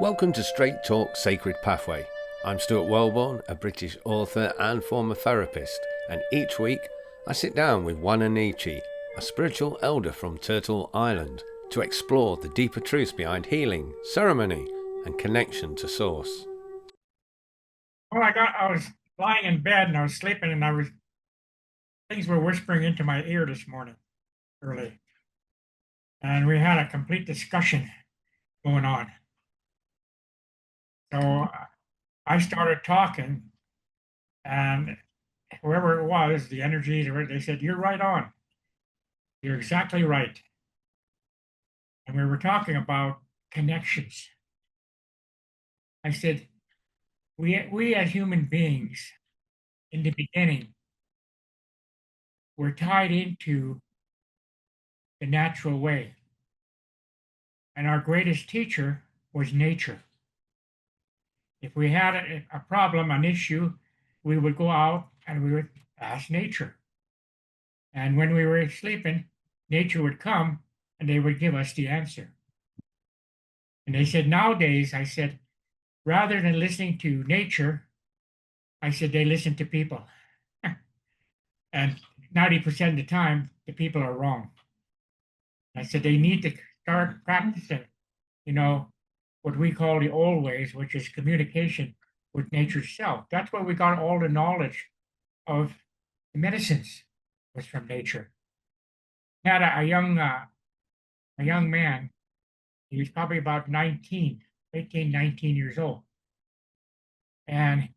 Welcome to Straight Talk Sacred Pathway. I'm Stuart Wellborn, a British author and former therapist, and each week I sit down with Wa-Na-Nee-Che, a spiritual elder from Turtle Island, to explore the deeper truths behind healing, ceremony, and connection to Source. Well, I was lying in bed and I was sleeping and things were whispering into my ear this morning early. And we had a complete discussion going on. So I started talking and whoever it was, the energies, they said, "You're right on. You're exactly right." And we were talking about connections. I said, we as human beings in the beginning were tied into the natural way. And our greatest teacher was nature. If we had a problem, an issue, we would go out and we would ask nature. And when we were sleeping, nature would come and they would give us the answer. And they said, nowadays, I said, rather than listening to nature, I said, they listen to people. And 90% of the time, the people are wrong. I said, they need to start practicing, what we call the old ways, which is communication with nature's self. That's where we got all the knowledge of the medicines was from nature. Had a young man. He was probably about 19 years old, and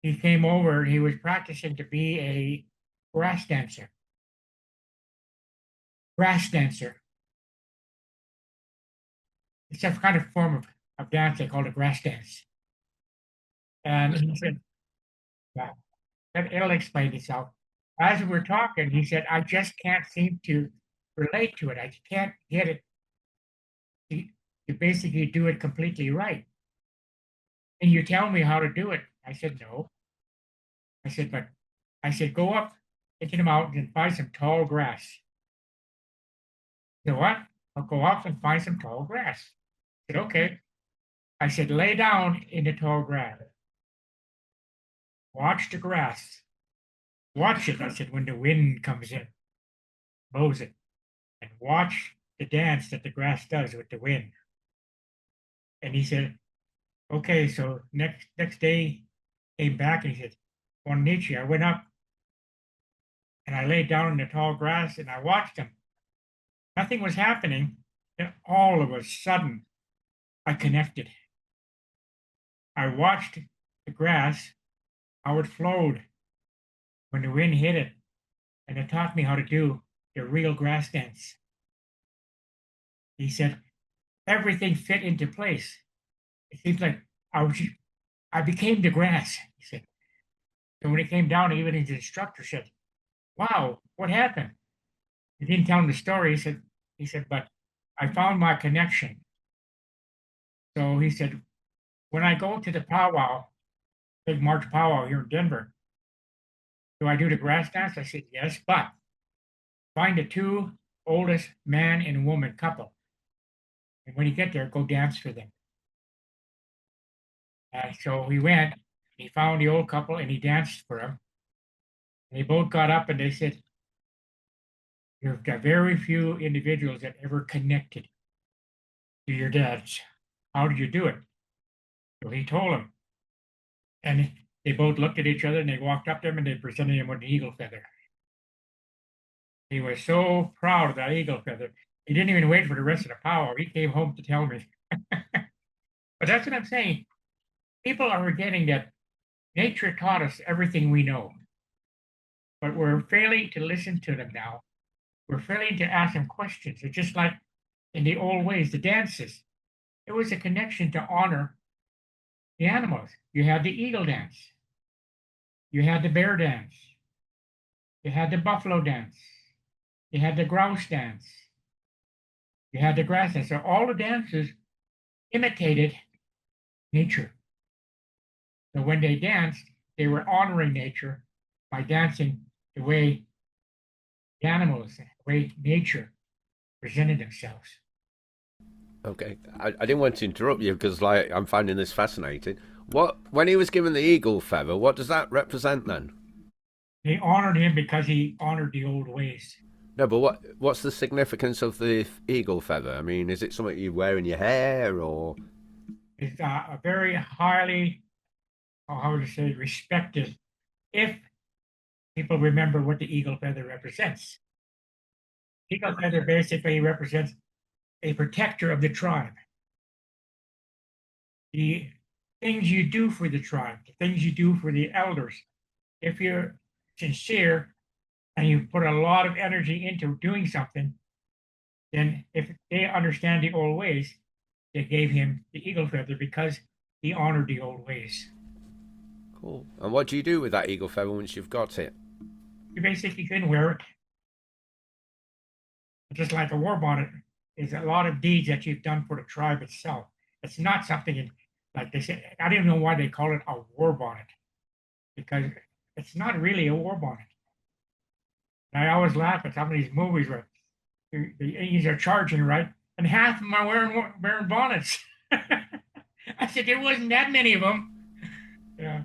he came over. And he was practicing to be a grass dancer. Grass dancer. It's a kind of form of dance they call it grass dance. And he said, yeah, it'll explain itself. As we were talking, he said, I just can't seem to relate to it. I can't get it to basically do it completely right. And you tell me how to do it. I said, no. I said, go up into the mountains and find some tall grass. You know what? I'll go up and find some tall grass. I said, okay. I said, lay down in the tall grass. Watch the grass. Watch it. I said, when the wind comes in, blows it, and watch the dance that the grass does with the wind. And he said, okay. So next day, came back and he said, Wa-Na-Nee-Che, I went up and I laid down in the tall grass and I watched him. Nothing was happening. And all of a sudden, I connected. I watched the grass, how it flowed when the wind hit it, and it taught me how to do the real grass dance. He said, everything fit into place. It seems like I became the grass, he said. So when he came down, even his instructor said, wow, what happened? He didn't tell him the story. He said, but I found my connection. So he said, when I go to the powwow, big March powwow here in Denver, do I do the grass dance? I said, yes, but find the two oldest man and woman couple. And when you get there, go dance for them. So we went, he found the old couple and he danced for them. And they both got up and they said, you've got very few individuals that ever connected to your dads. How did you do it? So he told them. And they both looked at each other and they walked up to him and they presented him with an eagle feather. He was so proud of that eagle feather. He didn't even wait for the rest of the powwow. He came home to tell me. But that's what I'm saying. People are forgetting that nature taught us everything we know. But we're failing to listen to them now. We're failing to ask them questions. It's just like in the old ways, the dances. It was a connection to honor the animals. You had the eagle dance. You had the bear dance. You had the buffalo dance. You had the grouse dance. You had the grass dance. So all the dances imitated nature. So when they danced, they were honoring nature by dancing the way the animals, the way nature presented themselves. Okay, I didn't want to interrupt you because like I'm finding this fascinating. What when he was given the eagle feather, what does that represent then? They honored him because he honored the old ways. No, but what's the significance of the eagle feather? I mean, is it something you wear in your hair or? It's a very highly, how would you say, respected, if people remember what the eagle feather represents. Eagle feather basically represents a protector of the tribe. The things you do for the tribe, the things you do for the elders, if you're sincere and you put a lot of energy into doing something, then if they understand the old ways, they gave him the eagle feather because he honored the old ways. Cool. And what do you do with that eagle feather once you've got it? You basically can wear it just like a war bonnet. Is a lot of deeds that you've done for the tribe itself. It's not something like they say. I don't know why they call it a war bonnet because it's not really a war bonnet. And I always laugh at some of these movies where the Indians are charging, right, and half of them are wearing bonnets. I said there wasn't that many of them. Yeah.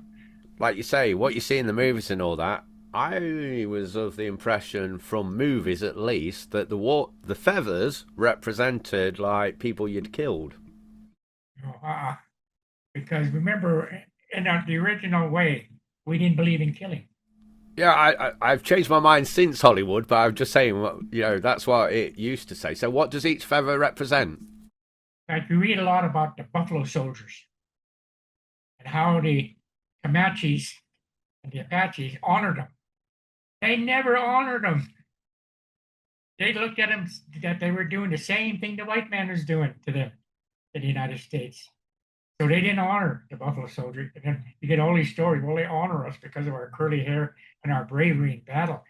Like you say, what you see in the movies and all that. I was of the impression, from movies at least, that the feathers represented like people you'd killed. No, because remember, in the original way, we didn't believe in killing. Yeah, I've changed my mind since Hollywood, but I'm just saying, that's what it used to say. So, what does each feather represent? Like we read a lot about the Buffalo Soldiers and how the Comanches and the Apaches honored them. They never honored them. They looked at them that they were doing the same thing the white man was doing to them in the United States. So they didn't honor the Buffalo Soldier. And then you get all these stories. Well, they honor us because of our curly hair and our bravery in battle.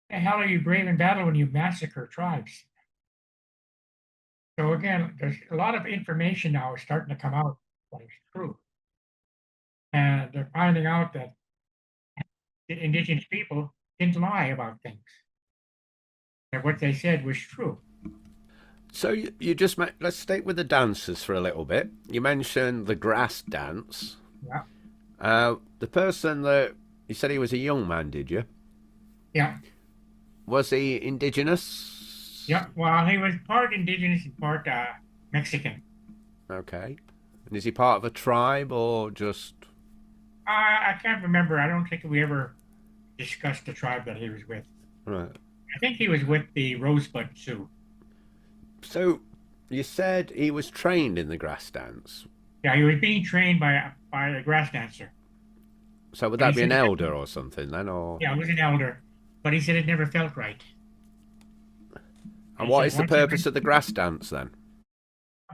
The hell are you brave in battle when you massacre tribes? So again, there's a lot of information now starting to come out that is true. And they're finding out that the indigenous people didn't lie about things. That what they said was true. So, you just let's stay with the dances for a little bit. You mentioned the grass dance. Yeah. The person that you said he was a young man, did you? Yeah. Was he indigenous? Yeah. Well, he was part indigenous and part Mexican. Okay. And is he part of a tribe or just? I can't remember. I don't think we ever discussed the tribe that he was with. Right. I think he was with the Rosebud Sioux. So, you said he was trained in the grass dance. Yeah, he was being trained by a grass dancer. So would And that he be an said, elder or something then, or? yeah, it was an elder, but he said it never felt right. And He what said is the once you purpose of the grass dance then?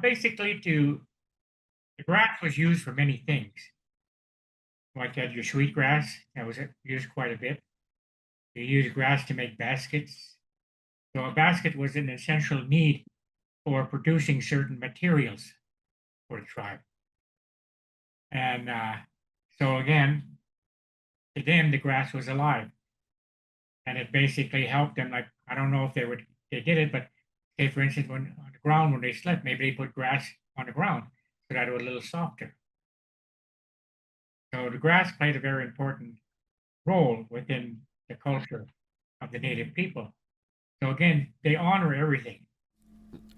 basically the grass was used for many things. Like your sweet grass, that was used quite a bit. You use grass to make baskets. So a basket was an essential need for producing certain materials for the tribe. And so again, to them, the grass was alive. And it basically helped them. Like, I don't know if they did it, but say, for instance, when on the ground, when they slept, maybe they put grass on the ground so that it was a little softer. So the grass played a very important role within the culture of the native people. So again, they honor everything.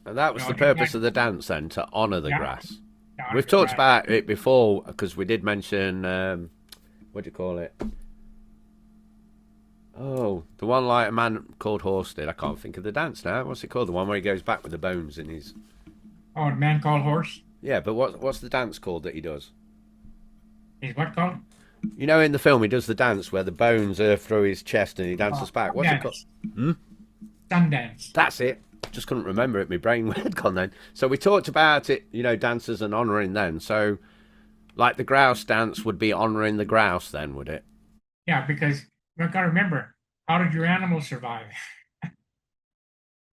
And that was the purpose of the dance then, to honour the Yeah, grass. honor We've the talked grass. about it before because we did mention, what do you call it? Oh, the one like a man called Horse did. I can't think of the dance now. What's it called? The one where he goes back with the bones in his. Oh, the man called horse Yeah, but what's the dance called that he does? is what called? You know, in the film, he does the dance where the bones are through his chest and he dances back. What's it called? Sundance. Hmm? Sundance. That's it. Just couldn't remember it. My brain had gone then. So we talked about it, dancers and honouring then. So, like the grouse dance would be honouring the grouse then, would it? Yeah, because you've got to remember, how did your animals survive?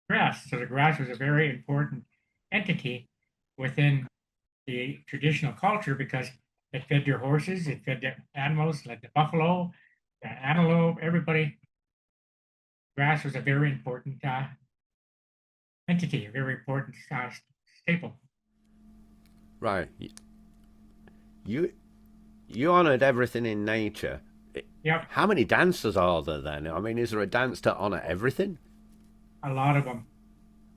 Grass. So the grass was a very important entity within the traditional culture because it fed your horses, it fed the animals like the buffalo, the antelope, everybody. Grass was a very important entity, a very important staple. Right. You you honoured everything in nature. Yep, How many dancers are there then? I mean, is there a dance to honour everything? a lot of them.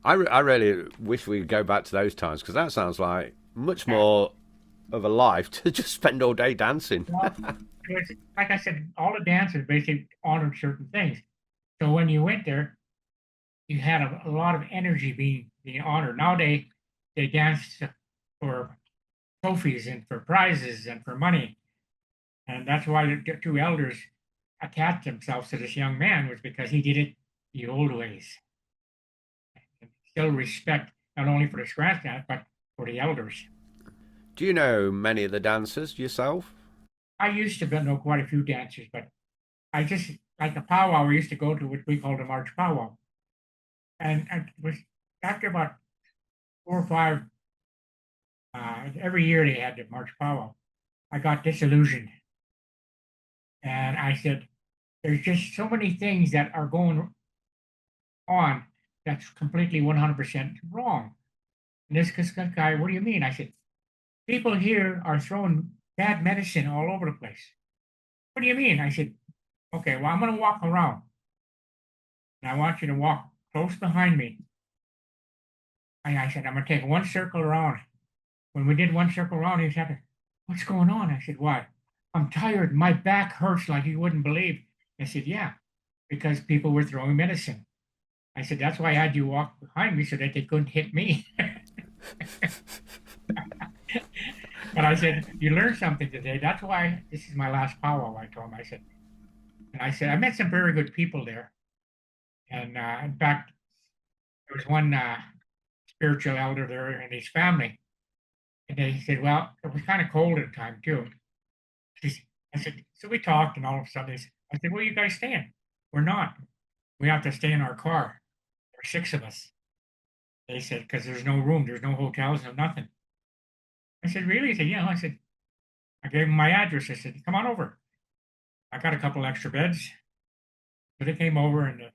I really wish we could go back to those times because that sounds like much Yeah. more of a life to just spend all day dancing. Well, it was, like I said, all the dances basically honored certain things. So when you went there, you had a lot of energy being honored. Now they dance for trophies and for prizes and for money, and that's why the two elders attached themselves to this young man was because he did it the old ways. And still respect not only for the scratch dance but for the elders. Do you know many of the dancers yourself? I used to know quite a few dancers, but I just like the powwow we used to go to, which we called the March powwow, and it was after about 4 or 5 every year they had the March powwow. I got disillusioned, and I said, "There's just so many things that are going on that's completely 100% wrong." And this guy, what do you mean? I said, "People here are throwing bad medicine all over the place." What do you mean? I said, "Okay, well, I'm going to walk around, and I want you to walk close behind me." And I said, "I'm going to take one circle around." When we did one circle around, he said, "What's going on?" I said, "Why? I'm tired. My back hurts like you wouldn't believe." I said, "Yeah, because people were throwing medicine." I said, "That's why I had you walk behind me so that they couldn't hit me." But I said, "You learned something today. That's why this is my last powwow," I told him. I said, "I met some very good people there. And in fact, there was one spiritual elder there and his family. And they said, well, it was kind of cold at the time too." She, I said, "So we talked, and all of a sudden, I said, where are you guys staying?" "We're not. We have to stay in our car. There's 6 of us." They said, "Because there's no room. There's no hotels, no nothing." I said, "Really?" He said, "Yeah." I said, I gave him my address. I said, "Come on over. I got a couple extra beds." So they came over and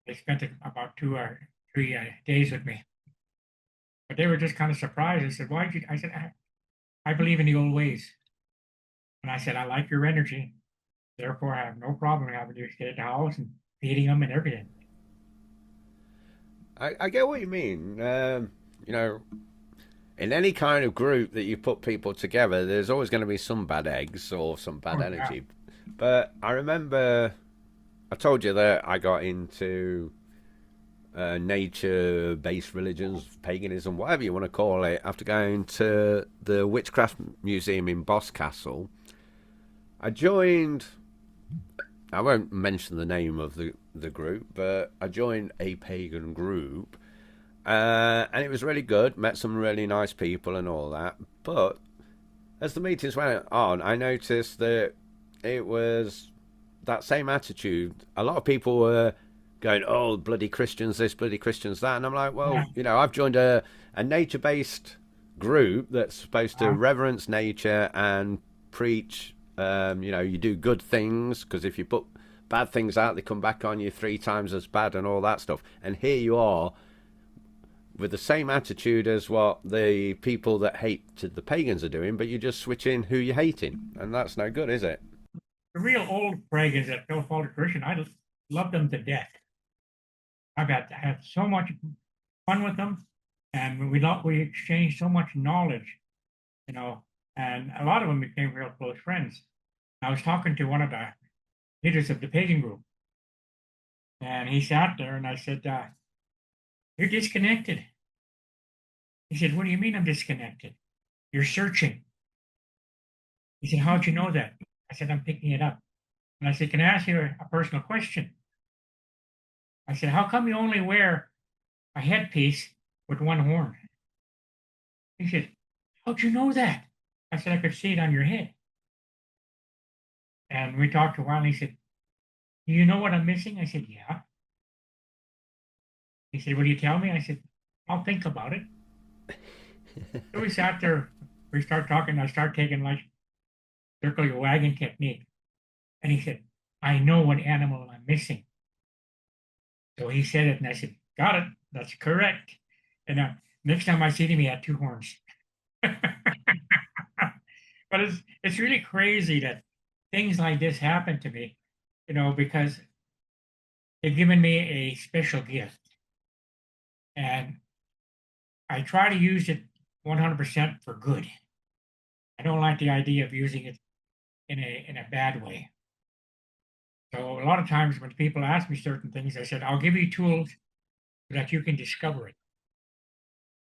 they spent about 2 or 3 days with me. But they were just kind of surprised. I said, "Why did you?" I said, I believe in the old ways. And I said, "I like your energy. Therefore, I have no problem having you stay at the house and feeding them and everything." I get what you mean. You know, in any kind of group that you put people together, there's always going to be some bad eggs or some bad Oh, yeah. energy. But I remember I told you that I got into nature based religions, paganism, whatever you want to call it, after going to the Witchcraft Museum in Boscastle. I joined, I won't mention the name of the group, but I joined a pagan group. And it was really good, met some really nice people and all that. But as the meetings went on, I noticed that it was that same attitude. A lot of people were going, "Oh, bloody Christians this, bloody Christians that," and I'm like, Yeah. well, I've joined a nature based group that's supposed to Uh, reverence nature and preach. You do good things because if you put bad things out, they come back on you 3 times as bad and all that stuff. And here you are with the same attitude as what the people that hate the pagans are doing, but you just switch in who you're hating, and that's no good, is it? the real old pagans that don't fall to Christian, I love them to death. I had so much fun with them, and we exchanged so much knowledge, you know, and a lot of them became real close friends. I was talking to one of the leaders of the pagan group, and he sat there, and I said, "You're disconnected." He said, "What do you mean I'm disconnected?" "You're searching." He said, "How'd you know that?" I said, "I'm picking it up." And I said, "Can I ask you a personal question?" I said, "How come you only wear a headpiece with one horn?" He said, "How'd you know that?" I said, "I could see it on your head." And we talked a while, and he said, "Do you know what I'm missing?" I said, "Yeah." He said, "Will you tell me?" I said, "I'll think about it." So we sat there, we started talking, I started taking like circle your wagon technique. And he said, "I know what animal I'm missing." So he said it, and I said, "Got it. That's correct." And Next time I seen him, he had two horns. But it's really crazy that things like this happen to me, because they've given me a special gift, and I try to use it 100% for good. I don't like the idea of using it in a bad way. So a lot of times when people ask me certain things, I said, I'll give you tools so that you can discover it.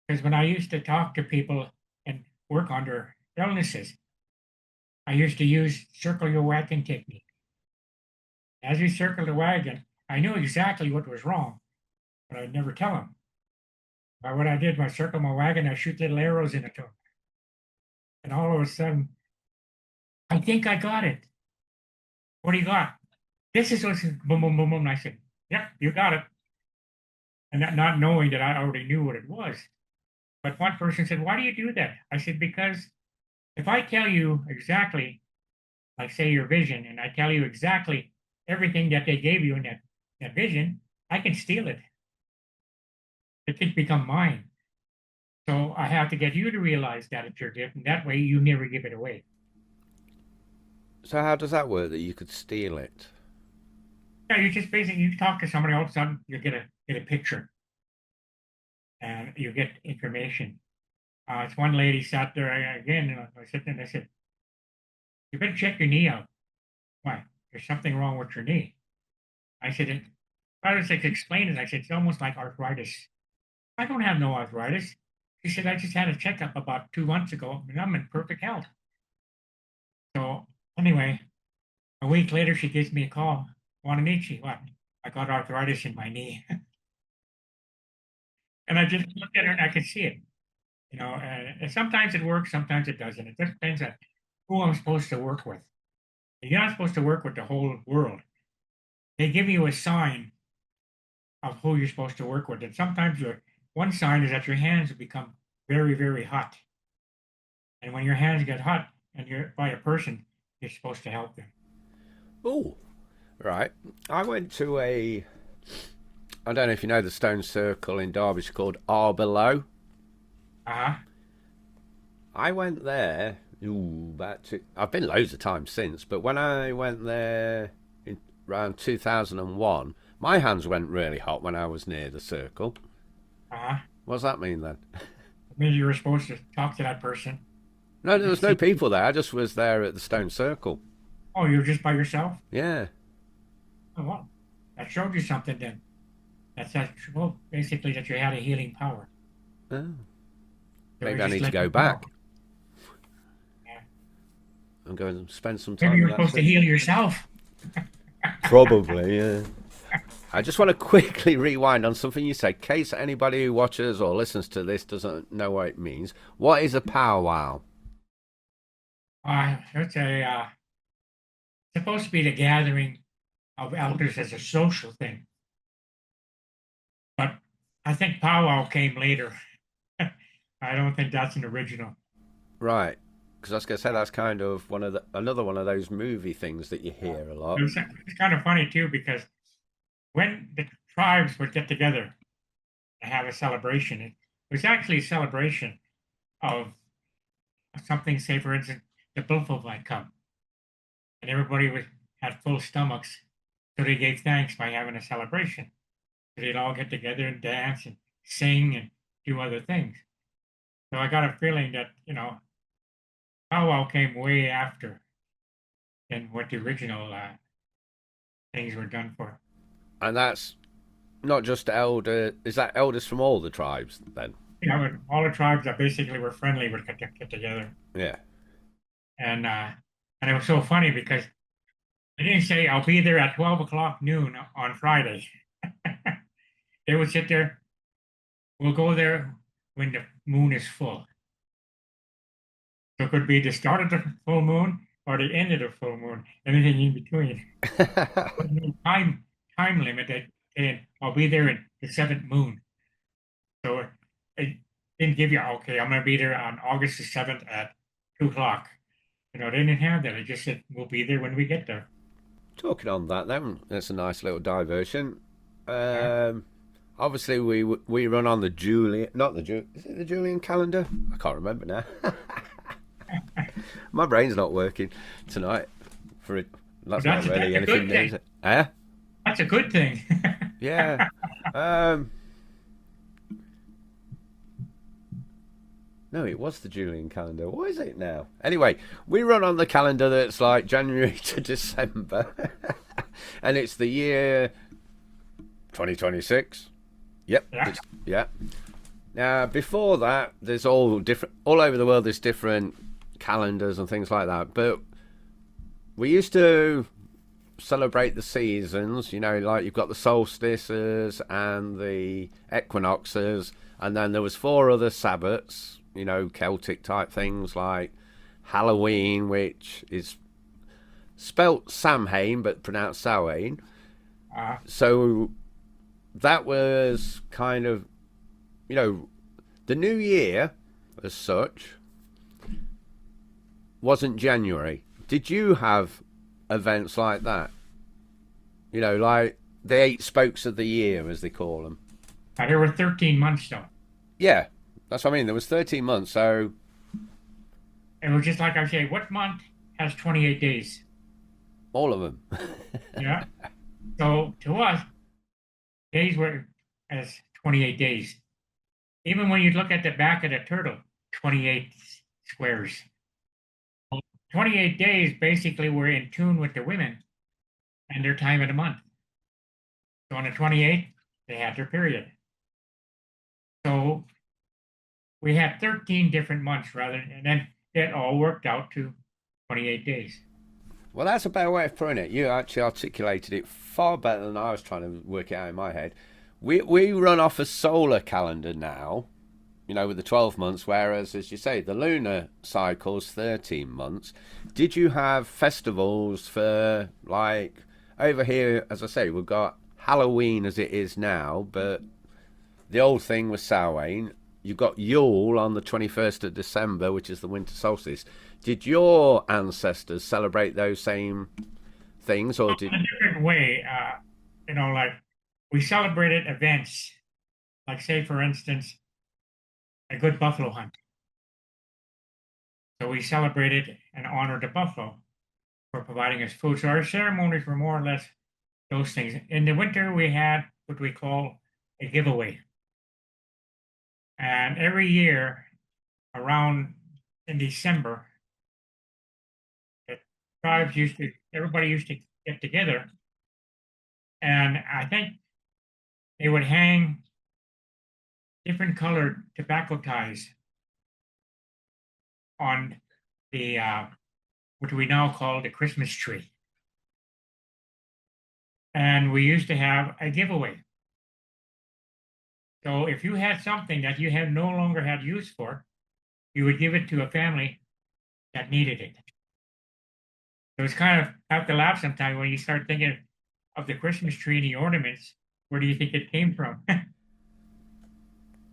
Because when I used to talk to people and work on their illnesses, I used to use circle your wagon technique. As we circled the wagon, I knew exactly what was wrong, but I'd never tell them. But what I did was circle my wagon, I shoot little arrows in it to them. And all of a sudden, I think I got it. What do you got? This is what's boom, boom, boom, boom. And I said, yep, you got it. And not knowing that I already knew what it was. But one person said, why do you do that? I said, because if I tell you exactly, like say your vision, and I tell you exactly everything that they gave you in that vision, I can steal it. It can become mine. So I have to get you to realize that it's your gift, and that way you never give it away. So how does that work? That you could steal it? Yeah, you just basically you talk to somebody, all of a sudden you get a picture, and you get information. It's one lady sat there again, and I sat there and I said, "You better check your knee out. Why? There's something wrong with your knee." I said, I was like, explain it. I said, it's almost like arthritis. I don't have no arthritis. She said, I just had a checkup about 2 months ago, and I'm in perfect health. So anyway, a week later, she gives me a call. Wa-Na-Nee-Che, what? I got arthritis in my knee. And I just looked at her and I could see it. And sometimes it works, sometimes it doesn't. It just depends on who I'm supposed to work with. You're not supposed to work with the whole world. They give you a sign of who you're supposed to work with. And sometimes one sign is that your hands will become very, very hot. And when your hands get hot and you're by a person, you're supposed to help them. Oh, right. I went to I don't know if you know the stone circle in Derbyshire called Arbelow. Uh-huh. I went there. I've been loads of times since, but when I went there in around 2001, my hands went really hot when I was near the circle. Uh-huh. What does that mean then? Maybe you were supposed to talk to that person. No, there was no people there. I just was there at the stone circle. Oh, you were just by yourself? Yeah. Oh, well, that showed you something then. Well, basically that you had a healing power. Oh. So Maybe we I just need to let go you back. know. Yeah. I'm going to spend some Maybe time you're with that supposed to thing. heal yourself. Probably, yeah. I just want to quickly rewind on something you said, in case anybody who watches or listens to this doesn't know what it means. What is a powwow? It's supposed to be the gathering of elders as a social thing, but I think powwow came later. I don't think that's an original. Right. Because I was going to say that's kind of another one of those movie things that you hear a lot. It's kind of funny too because when the tribes would get together to have a celebration, it was actually a celebration of something. Say, for instance, the buffalo might come, and everybody had full stomachs, so they gave thanks by having a celebration. So they'd all get together and dance and sing and do other things. So I got a feeling that powwow came way after than what the original things were done for. And that's not just is that elders from all the tribes then? All the tribes that basically were friendly would get together, Yeah. and it was so funny because they didn't say I'll be there at 12 o'clock noon on Friday. They would sit there. We'll go there when the moon is full. So it could be the start of the full moon or the end of the full moon, anything in between. But no time limit and I'll be there in the seventh moon. So it didn't give you, okay, I'm going to be there on August the 7th at 2 o'clock. They didn't have that. It just said, we'll be there when we get there. Talking on that then, that's a nice little diversion. Yeah. Obviously, we run on the Julian, not the Julian. Is it the Julian calendar? I can't remember now. My brain's not working tonight. For it, But that's not that's really a anything good new, thing. is it? Eh? That's a good thing. Yeah. Um. No, it was the Julian calendar. What is it now? Anyway, we run on the calendar that's like January to December, and it's the year 2026. Yep. Yeah. Yeah. Now, before that, there's all different all over the world. There's different calendars and things like that. But we used to celebrate the seasons. You know, like you've got the solstices and the equinoxes, and then there was four other Sabbats. You know, Celtic type things like Halloween, which is spelt Samhain but pronounced Samhain. Uh, So that was kind of, you know, the new year as such wasn't January. Did you have events like that? You know, like the eight spokes of the year, as they call them. there were 13 months though. Yeah, that's what I mean. There was 13 months, so It was just like I say, what month has 28 days? all of them. Yeah. So to us, days were as 28 days. Even when you look at the back of the turtle, 28 squares. 28 days basically were in tune with the women and their time of the month. So on the 28th, they had their period. So we had 13 different months and then it all worked out to 28 days. Well, that's a better way of putting it. You actually articulated it far better than I was trying to work it out in my head. We run off a solar calendar now, you know, with the 12 months, whereas, as you say, the lunar cycle's 13 months. Did you have festivals for, like, over here, as I say, we've got Halloween as it is now, but the old thing was Samhain. You've got Yule on the 21st of December, which is the winter solstice. Did your ancestors celebrate those same things, or did... In a different way, like we celebrated events, like say, for instance, a good buffalo hunt. So we celebrated and honored the buffalo for providing us food. So our ceremonies were more or less those things. In the winter, we had what we call a giveaway. And every year, around in December, the everybody used to get together. And I think they would hang different colored tobacco ties on the what we now call the Christmas tree. And we used to have a giveaway. So if you had something that you had no longer had use for, you would give it to a family that needed it. So it's kind of, I have to laugh sometimes when you start thinking of the Christmas tree and the ornaments. Where do you think it came from?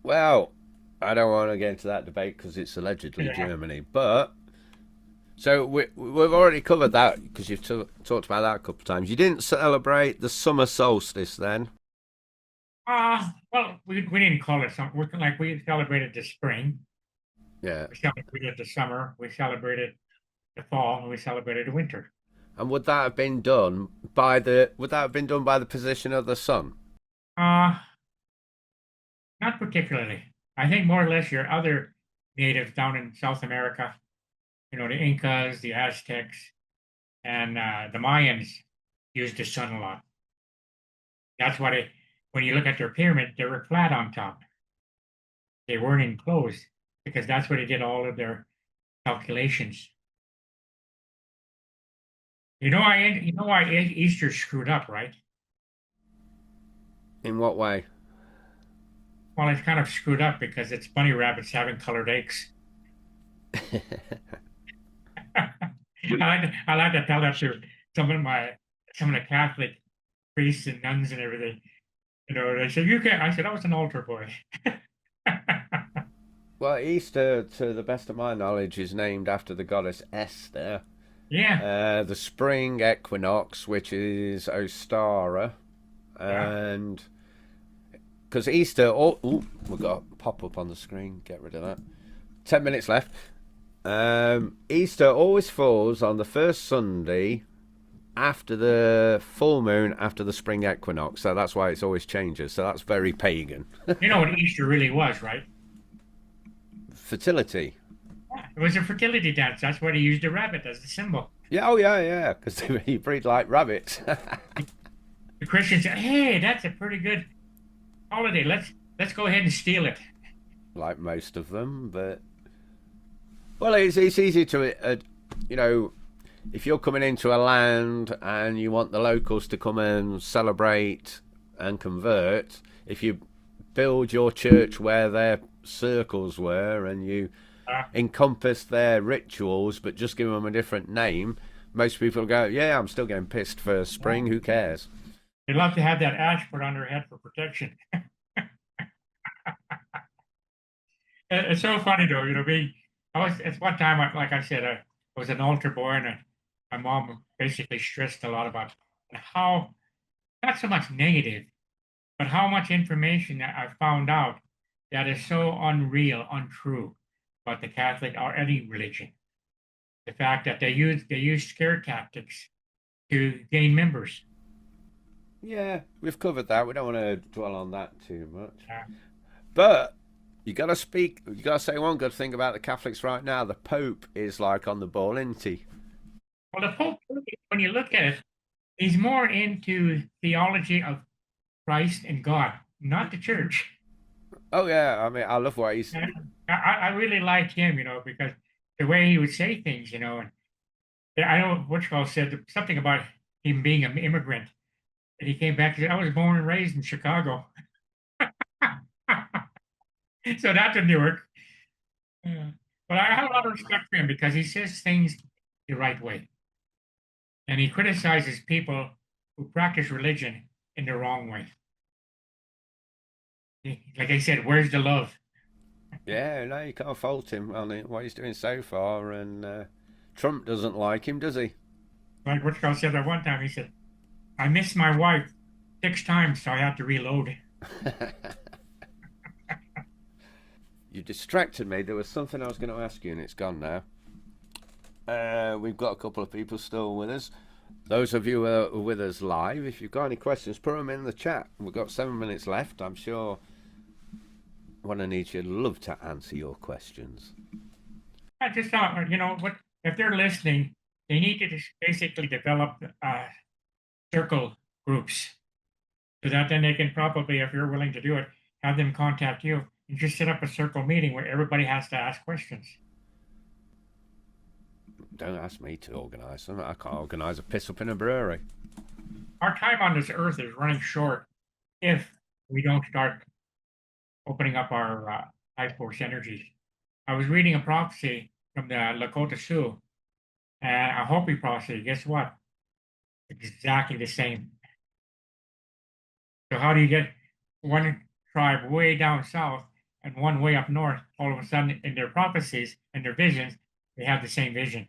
Well, I don't want to get into that debate because it's allegedly Yeah. Germany. But so we've already covered that because you've talked about that a couple of times. You didn't celebrate the summer solstice then. Well, we didn't call it something. Like we celebrated the spring, Yeah. we celebrated the summer, we celebrated the fall, and we celebrated the winter. And would that have been done by the position of the sun? Uh, Not particularly. I think more or less your other natives down in South America, the Incas, the Aztecs, and the Mayans used the sun a lot. That's why when you look at their pyramid, they were flat on top. They weren't enclosed because that's where they did all of their calculations. You know why Easter screwed up, right? In what way? Well, it's kind of screwed up because it's bunny rabbits having colored eggs. I like to tell that to some of the Catholic priests and nuns and everything. They said you can't. I said I was an altar boy. Well, Easter, to the best of my knowledge, is named after the goddess Esther. Yeah. The spring equinox, which is Ostara, Yeah. and because Easter. Oh, we've got a pop up on the screen. Get rid of that. 10 minutes left. Easter always falls on the first Sunday after the full moon, after the spring equinox. So that's why it's always changes. So that's very pagan. You know what Easter really was, right? Fertility. Yeah, it was a fertility dance. That's why they used a rabbit as the symbol. Yeah, oh yeah. Because you breed like rabbits. The Christians said, "Hey, that's a pretty good holiday. Let's go ahead and steal it." Like most of them, but well, it's easy to, if you're coming into a land and you want the locals to come and celebrate and convert, if you build your church where their circles were and you encompass their rituals but just give them a different name, most people go, yeah, I'm still getting pissed for spring, who cares? They love to have that ash put on their head for protection. It's so funny though, it's one time, like I said, I was an altar boy, and my mom basically stressed a lot about how, not so much negative, but how much information that I found out that is so unreal, untrue about the Catholic or any religion. The fact that they use scare tactics to gain members. Yeah, we've covered that. We don't want to dwell on that too much. Uh, But you got to say one good thing about the Catholics right now. The Pope is like on the ball, isn't he? well, the Pope, when you look at it, he's more into theology of Christ and God, not the church. Oh yeah, I mean, I love what he's. And I really like him, because the way he would say things, and I know Witchcall said something about him being an immigrant. And he came back and said, I was born and raised in Chicago. So that didn't work. Yeah. But I have a lot of respect for him because he says things the right way. And he criticizes people who practice religion in the wrong way. Like I said, where's the love? Yeah, no, you can't fault him on what he's doing so far, and Trump doesn't like him, does he? Like Witchcall said at one time, he said, I missed my wife 6 times, so I had to reload. You distracted me. There was something I was going to ask you, and it's gone now. We've got a couple of people still with us. Those of you who are with us live, if you've got any questions, put them in the chat. We've got 7 minutes left. I'm sure Wa-Na-Nee-Che would love to answer your questions. I just thought, what if they're listening, they need to just basically develop circle groups so that then they can probably, if you're willing to do it, have them contact you and just set up a circle meeting where everybody has to ask questions. Don't ask me to organise them. I can't organise a piss up in a brewery. Our time on this earth is running short if we don't start opening up our life force energies. I was reading a prophecy from the Lakota Sioux, and a Hopi prophecy. Guess what? Exactly the same. So how do you get one tribe way down south and one way up north? All of a sudden, in their prophecies and their visions, they have the same vision.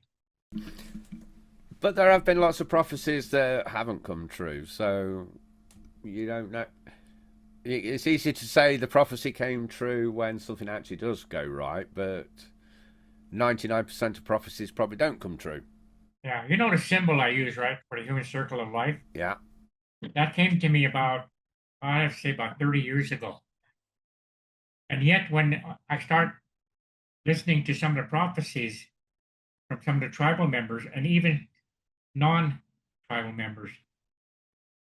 But there have been lots of prophecies that haven't come true, so you don't know. It's easy to say the prophecy came true when something actually does go right, but 99% of prophecies probably don't come true. Yeah, you know the symbol I use, right, for the human circle of life? Yeah. That came to me about 30 years ago. And yet, when I start listening to some of the prophecies from some of the tribal members and even non-tribal members,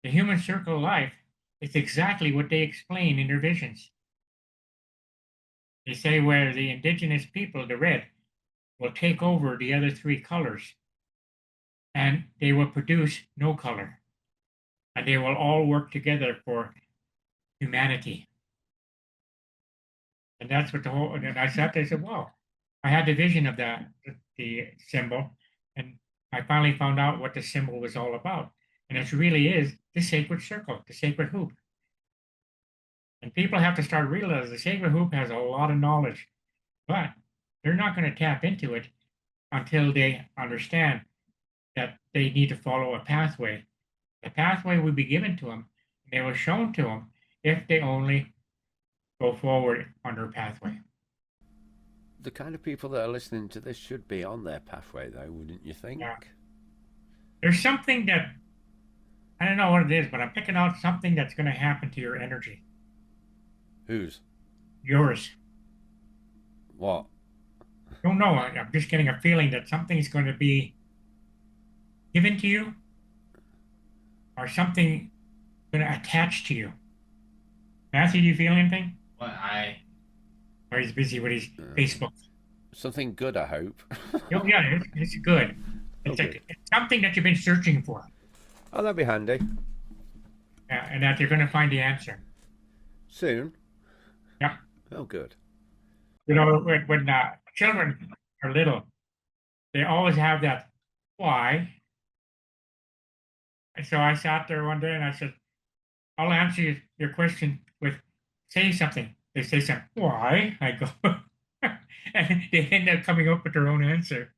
the human circle of life is exactly what they explain in their visions. They say where the indigenous people, the red, will take over the other 3 colors and they will produce no color. And they will all work together for humanity. And that's what and I sat there and said, wow, I had the vision of the symbol, and I finally found out what the symbol was all about. And it really is the sacred circle, the sacred hoop. And people have to start realizing the sacred hoop has a lot of knowledge, but they're not going to tap into it until they understand that they need to follow a pathway. The pathway will be given to them, and they will shown to them if they only go forward on their pathway. The kind of people that are listening to this should be on their pathway, though, wouldn't you think? Yeah. There's something that, I don't know what it is, but I'm picking out something that's going to happen to your energy. Whose? Yours. What? Don't know. I'm just getting a feeling that something's going to be given to you or something going to attach to you. Matthew, do you feel anything? Well, Or he's busy with his Facebook. Something good, I hope. Oh, yeah, it's good. Okay. It's something that you've been searching for. Oh, that'd be handy. Yeah, and that you're going to find the answer. Soon? Yeah. Oh, good. You know, when children are little, they always have that why. And so I sat there one day and I said, I'll answer your question with say something. They say something, why? I go, and they end up coming up with their own answer.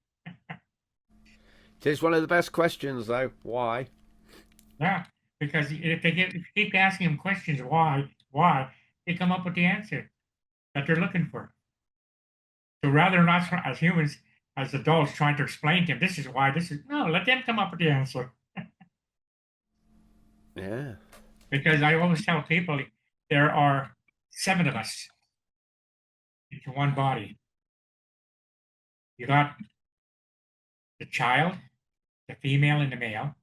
It is one of the best questions, though. Why? Yeah, because if you keep asking them questions, why, they come up with the answer that they're looking for. So rather than us as humans, as adults, trying to explain to them, this is why, no, let them come up with the answer. Yeah. Because I always tell people there are 7 of us into one body. You got the child, the female and the male.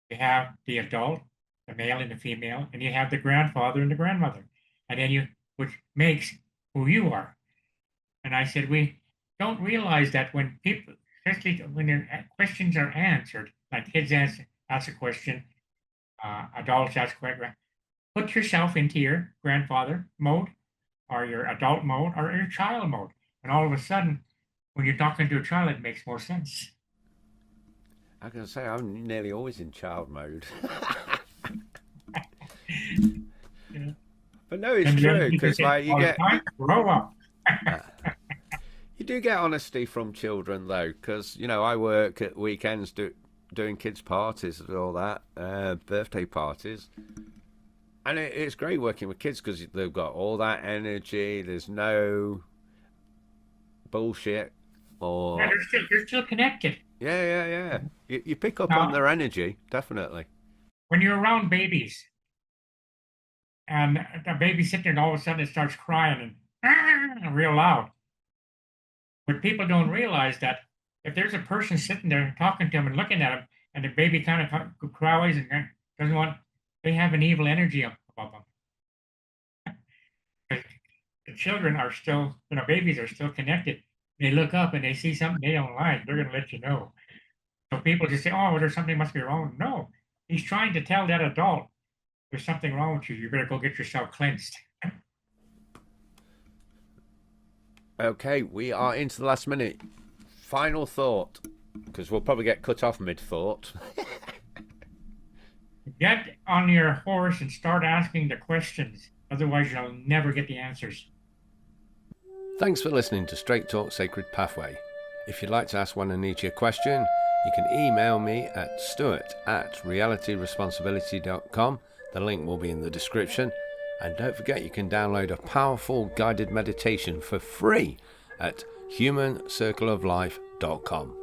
You have the adult, the male and the female, and you have the grandfather and the grandmother. And then which makes who you are. And I said, we don't realize that when people, especially when their questions are answered, like kids ask a question, adults ask a question, put yourself into your grandfather mode or your adult mode or your child mode. And all of a sudden, when you're talking to a child, it makes more sense. I can say I'm nearly always in child mode. Yeah. But no, it's true, because like you get... Grow up. You do get honesty from children, though, because, you know, I work at weekends doing kids' parties and all that, birthday parties. And it's great working with kids because they've got all that energy. There's no bullshit or... Yeah, they're still connected. Yeah. You pick up on their energy, definitely. When you're around babies, and the baby's sitting there and all of a sudden it starts crying and real loud. But people don't realize that if there's a person sitting there and talking to them and looking at them, and the baby kind of cries and doesn't want, they have an evil energy above them. The children are still, babies are still connected. They look up and they see something they don't like, they're going to let you know. So people just say, oh, there's something must be wrong. No, he's trying to tell that adult, there's something wrong with you. You better go get yourself cleansed. Okay, we are into the last minute. Final thought, because we'll probably get cut off mid-thought. Get on your horse and start asking the questions. Otherwise, you'll never get the answers. Thanks for listening to Straight Talk Sacred Pathway. If you'd like to ask Wa-Na-Nee-Che a question, you can email me at stuart@realityresponsibility.com. The link will be in the description. And don't forget, you can download a powerful guided meditation for free at humancircleoflife.com.